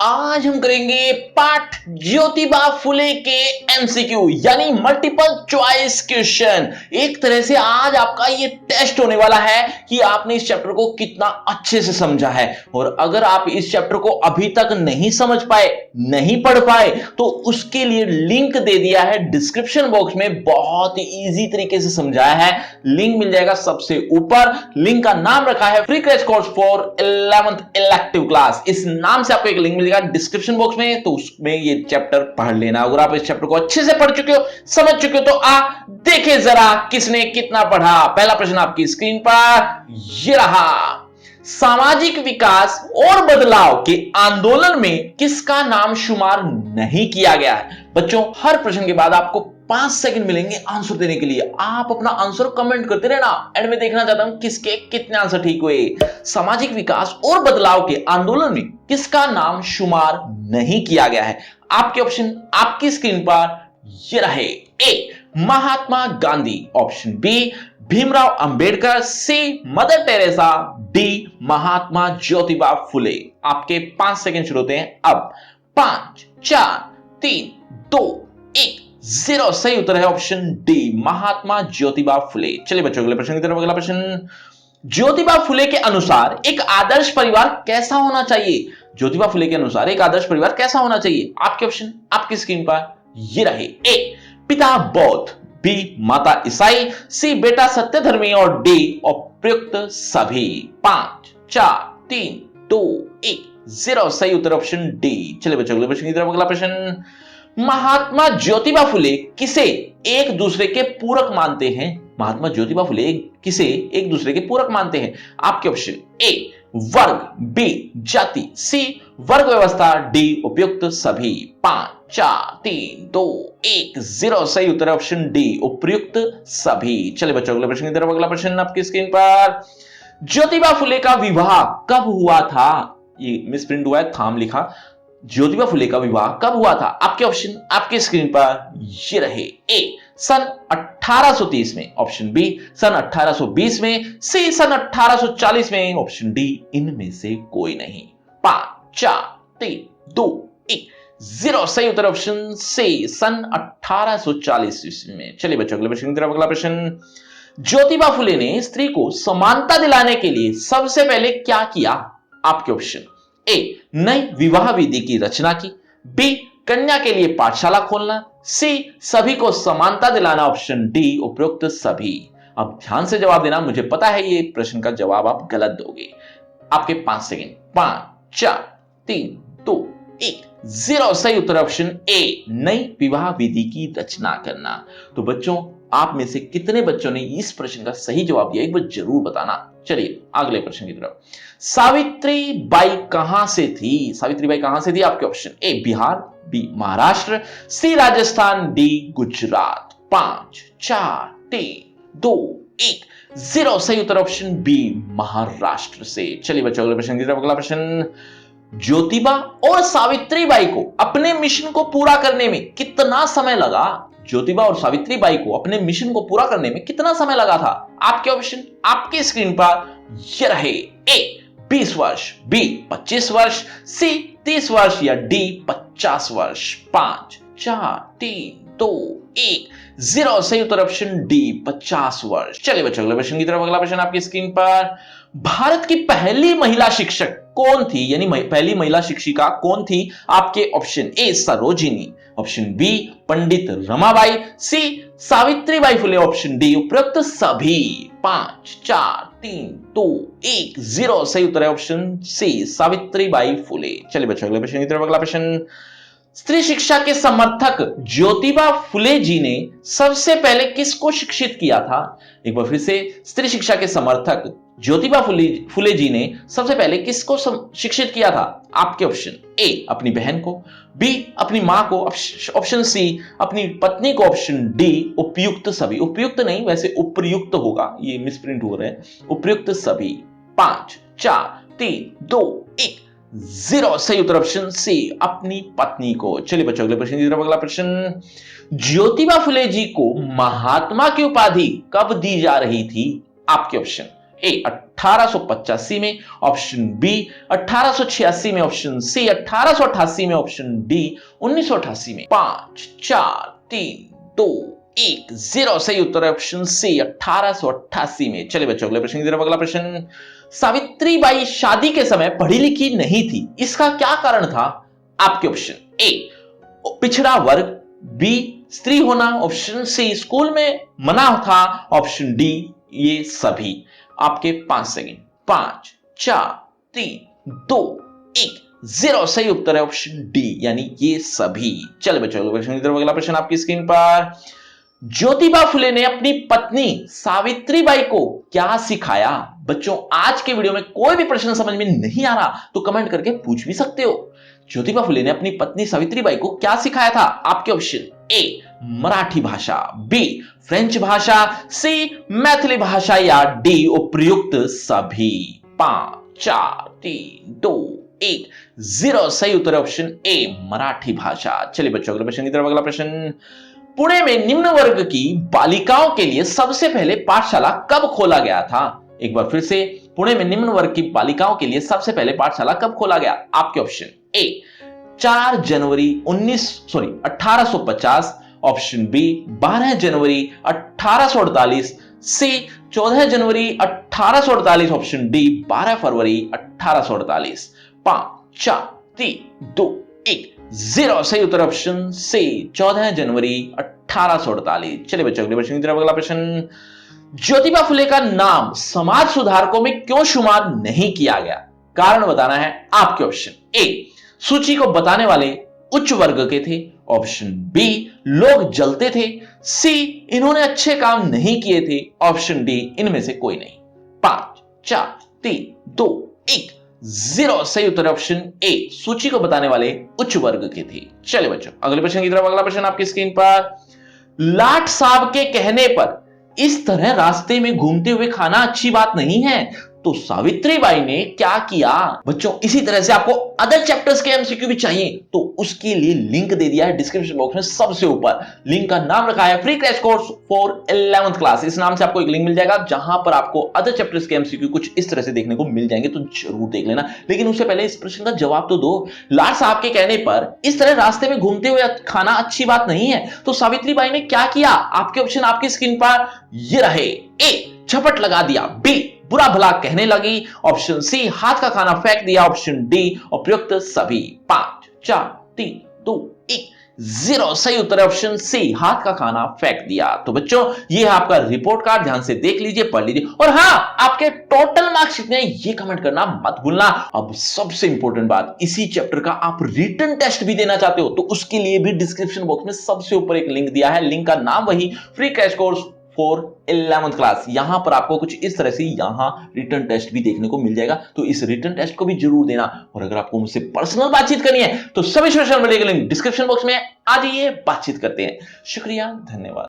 आज हम करेंगे पाठ ज्योतिबा फुले के एमसीक्यू यानी मल्टीपल चॉइस क्वेश्चन। एक तरह से आज आपका ये टेस्ट होने वाला है कि आपने इस चैप्टर को कितना अच्छे से समझा है। और अगर आप इस चैप्टर को अभी तक नहीं समझ पाए, नहीं पढ़ पाए, तो उसके लिए लिंक दे दिया है डिस्क्रिप्शन बॉक्स में। बहुत ही इजी तरीके से समझाया है, लिंक मिल जाएगा सबसे ऊपर। लिंक का नाम रखा है free crash course for 11th elective class. इस नाम से आपको एक लिंक मिलेगा डिस्क्रिप्शन बॉक्स में, तो उसमें ये चैप्टर पढ़ लेना। अगर आप इस चैप्टर को अच्छे से पढ़ चुके हो, समझ चुके हो, तो देखें जरा किसने कितना पढ़ा। पहला प्रश्न आपकी स्क्रीन पर ये रहा। सामाजिक विकास और बदलाव के आंदोलन में किसका नाम शुमार नहीं किया गया है? बच्चों, हर प्रश्न के बाद आपको 5 सेकंड मिलेंगे आंसर देने के लिए। आप अपना आंसर कमेंट करते रहना, एंड में देखना चाहता हूं किसके कितने आंसर ठीक हुए। सामाजिक विकास और बदलाव के आंदोलन में किसका नाम शुमार नहीं किया गया है? आपके ऑप्शन आपकी स्क्रीन पर ये रहे। ए महात्मा गांधी, ऑप्शन बी भीमराव अंबेडकर, सी mother Teresa, D Mahatma Jyotiba Phule. आपके 5 सेकंड शुरू होते हैं अब। 5 4 3 2 1 0। सही उत्तर है ऑप्शन डी महात्मा ज्योतिबा फुले। चलिए बच्चों, अगले प्रश्न की तरफ। अगला प्रश्न, ज्योतिबा फुले के अनुसार एक आदर्श परिवार कैसा होना चाहिए? ज्योतिबा फुले के अनुसार एक आदर्श परिवार कैसा होना चाहिए? आपके ऑप्शन आपकी स्क्रीन पर ये रहे। ए पिता बौद्ध, बी माता ईसाई, सी बेटा सत्यधर्मी, और डी उपयुक्त सभी। 5 4 3 2 1 0। सही उत्तर ऑप्शन डी। चलिए बच्चों, अगले प्रश्न की तरफ। अगला प्रश्न, महात्मा ज्योतिबा फुले किसे एक दूसरे के पूरक मानते हैं? महात्मा ज्योतिबा फुले किसे एक दूसरे के पूरक मानते हैं? आपके ऑप्शन ए वर्ग, बी जाति, सी वर्ग व्यवस्था, डी उपयुक्त सभी। 5 4 3 2 1 0। सही उत्तर ऑप्शन डी उपयुक्त सभी। चलिए बच्चों, अगले प्रश्न की तरफ। अगला प्रश्न आपकी स्क्रीन पर, ज्योतिबा फुले का विवाह कब हुआ था? ये मिसप्रिंट हुआ है, थाम लिखा। ज्योतिबा फुले का विवाह कब हुआ था? आपके ऑप्शन आपकी स्क्रीन पर ये रहे। ए सन 1830 में, ऑप्शन बी सन 1820 में, सी सन 1840 में, ऑप्शन डी इनमें से कोई नहीं। 5 4 3 2 1 0। सही उत्तर ऑप्शन सी सन 1840 ईस्वी में। चलिए बच्चों, अगले प्रश्न की तरफ। अगला प्रश्न, ज्योतिबा फुले ने स्त्री को समानता दिलाने के लिए सबसे पहले क्या किया? आपके ऑप्शन ए नई विवाह विधि की रचना की, बी कन्या के लिए पाठशाला खोलना, सी सभी को समानता दिलाना, ऑप्शन डी उपयुक्त सभी। अब ध्यान से जवाब देना, मुझे पता है ये प्रश्न का जवाब आप गलत दोगे। आपके 5 सेकंड। 5 4 3 2 1 0। सही उत्तर ऑप्शन ए नई विवाह विधि की रचना करना। तो बच्चों, आप में से कितने बच्चों ने इस प्रश्न का सही जवाब दिया, एक बार जरूर बताना। चलिए अगले प्रश्न की तरफ। सावित्री बाई कहां से थी? सावित्री बाई कहां से थी? आपके option A Bihar, B Maharashtra, C Rajasthan, D Gujarat. 5 4 3 2 1 0। सही उत्तर ऑप्शन बी महाराष्ट्र से। चलिए बच्चों, अगले प्रश्न की तरफ। अगला प्रश्न, ज्योतिबा और सावित्री बाई को अपने मिशन को पूरा करने में कितना समय लगा? ज्योतिबा और सावित्री बाई को अपने मिशन को पूरा करने में कितना समय लगा था? आपके ऑप्शन आपके स्क्रीन पर ये रहे। ए 20 वर्ष, बी 25 वर्ष, सी 30 वर्ष, या डी 50 वर्ष। 5 4 3 2 1 0। सही उत्तर ऑप्शन डी 50 वर्ष। चलिए बच्चों, अगले प्रश्न की तरफ। अगला प्रश्न आपकी स्क्रीन पर, भारत की पहली महिला शिक्षक कौन थी? यानी पहली महिला शिक्षिका कौन थी? आपके option A Sarojini, option B Pandit Ramabai, C Savitribai Phule, option D उपयुक्त सभी। 5 4 3 2 1 0। सही उत्तर है ऑप्शन सी सावित्रीबाई फुले। चलिए बच्चों, अगले प्रश्न की तरफ। अगला प्रश्न, स्त्री शिक्षा के समर्थक ज्योतिबा फुले जी ने सबसे पहले किसको शिक्षित किया था? एक बार फिर से, स्त्री शिक्षा के समर्थक ज्योतिबा फुले जी ने सबसे पहले किसको शिक्षित किया था? आपके ऑप्शन ए अपनी बहन को, बी अपनी मां को, ऑप्शन सी अपनी पत्नी को, ऑप्शन डी उपयुक्त सभी। उपयुक्त नहीं, वैसे उपयुक्त होगा, ये मिसप्रिंट हो रहा है। उपयुक्त सभी। 5 4 3 2 1 0। सही उत्तर ऑप्शन सी अपनी पत्नी को। चलिए बच्चों, अगले प्रश्न की तरफ। अगला प्रश्न, ज्योतिबा फुले जी को महात्मा की उपाधि कब दी जा रही थी? आपके ऑप्शन ए 1885 में, ऑप्शन बी 1886 में, ऑप्शन सी 1888 में, ऑप्शन डी 1988 में। 5 4 3 2 1 0 सही उत्तर है ऑप्शन सी 1888 में। चलिए बच्चों अगले प्रश्न की तरफ। अगला प्रश्न, सावित्रीबाई शादी के समय पढ़ी लिखी नहीं थी, इसका क्या कारण था? आपके ऑप्शन ए पिछड़ा वर्ग, बी स्त्री होना, ऑप्शन सी स्कूल में मना था, ऑप्शन डी ये सभी। आपके 5 सेकंड। 5 4 3 2 1 0 सही उत्तर है ऑप्शन डी यानी ये सभी। चलिए बच्चों अगले प्रश्न की तरफ। अगला प्रश्न आपकी स्क्रीन पर, ज्योतिबा फुले ने अपनी पत्नी सावित्रीबाई को क्या सिखाया? बच्चों आज के वीडियो में कोई भी प्रश्न समझ में नहीं आ रहा तो कमेंट करके पूछ भी सकते हो। ज्योतिबा फुले ने अपनी पत्नी सावित्रीबाई को क्या सिखाया था? आपके ऑप्शन ए मराठी भाषा, बी फ्रेंच भाषा, सी मैथिली भाषा या डी उपयुक्त सभी। 5 4 3 2 1 0 सही उत्तर है ऑप्शन ए मराठी भाषा। चलिए बच्चों अगले प्रश्न की तरफ। अगला प्रश्न, पुणे में निम्न वर्ग की बालिकाओं के लिए सबसे पहले पाठशाला कब खोला गया था? एक बार फिर से, पुणे में निम्न वर्ग की बालिकाओं के लिए सबसे पहले पाठशाला कब खोला गया? आपके ऑप्शन ए 4 जनवरी 1850, ऑप्शन बी 12 जनवरी 1848, सी 14 जनवरी 1848, ऑप्शन डी 12 फरवरी 1848। 5 4 3 2 1 0 सही उत्तर ऑप्शन सी 14 जनवरी 1848। चलिए बच्चों अगले प्रश्न की तरफ। अगला प्रश्न, ज्योतिबा फुले का नाम समाज सुधारकों में क्यों शुमार नहीं किया गया? कारण बताना है। आपके ऑप्शन ए सूची को बताने वाले उच्च वर्ग के थे, ऑप्शन बी लोग जलते थे, सी इन्होंने अच्छे काम नहीं किए थे, ऑप्शन डी इनमें से कोई नहीं। 5 4 3 2 1 0 सही उत्तर ऑप्शन ए सूची को बताने वाले उच्च वर्ग के थे। चलिए बच्चों अगले प्रश्न की तरफ। अगला प्रश्न आपकी स्क्रीन पर, लाट साहब के कहने पर इस तरह रास्ते में घूमते हुए खाना अच्छी बात नहीं है, तो सावित्रीबाई ने क्या किया? बच्चों इसी तरह से आपको अदर चैप्टर्स के एमसीक्यू भी चाहिए तो उसके लिए लिंक दे दिया है डिस्क्रिप्शन बॉक्स में सबसे ऊपर। लिंक का नाम रखा है free crash course for 11th class. इस नाम से आपको एक लिंक मिल जाएगा जहां पर आपको अदर चैप्टर्स के एमसीक्यू कुछ इस तरह से देखने को मिल जाएंगे, तो जरूर देख लेना। लेकिन उससे पहले इस प्रश्न का जवाब तो दो। लाट साहब के कहने पर इस तरह रास्ते में घूमते हुए खाना अच्छी बात नहीं है, तो सावित्रीबाई ने क्या किया? आपके ऑप्शन आपकी स्क्रीन पर ये रहे। ए झपट लगा दिया, बी बुरा भला कहने लगी, ऑप्शन सी हाथ का खाना फेंक दिया, ऑप्शन डी उपयुक्त सभी। 5 4 3 2 1 0 सही उत्तर है ऑप्शन सी हाथ का खाना फेंक दिया। तो बच्चों ये है आपका रिपोर्ट कार्ड, ध्यान से देख लीजिए, पढ़ लीजिए। और हां आपके टोटल मार्क्स कितने हैं ये कमेंट करना मत भूलना। अब सबसे इंपॉर्टेंट बात, इसी चैप्टर का आप रिटन टेस्ट भी देना चाहते हो तो उसके लिए भी डिस्क्रिप्शन बॉक्स में सबसे ऊपर एक लिंक दिया है। लिंक का नाम वही free crash course for 11th class. यहां पर आपको कुछ इस तरह से यहां रिटन टेस्ट भी देखने को मिल जाएगा, तो इस रिटन टेस्ट को भी जरूर देना। और अगर आपको मुझसे पर्सनल बातचीत करनी है तो सभी सोशल मीडिया के लिंक डिस्क्रिप्शन बॉक्स में आ जाइए, बातचीत करते हैं। शुक्रिया, धन्यवाद।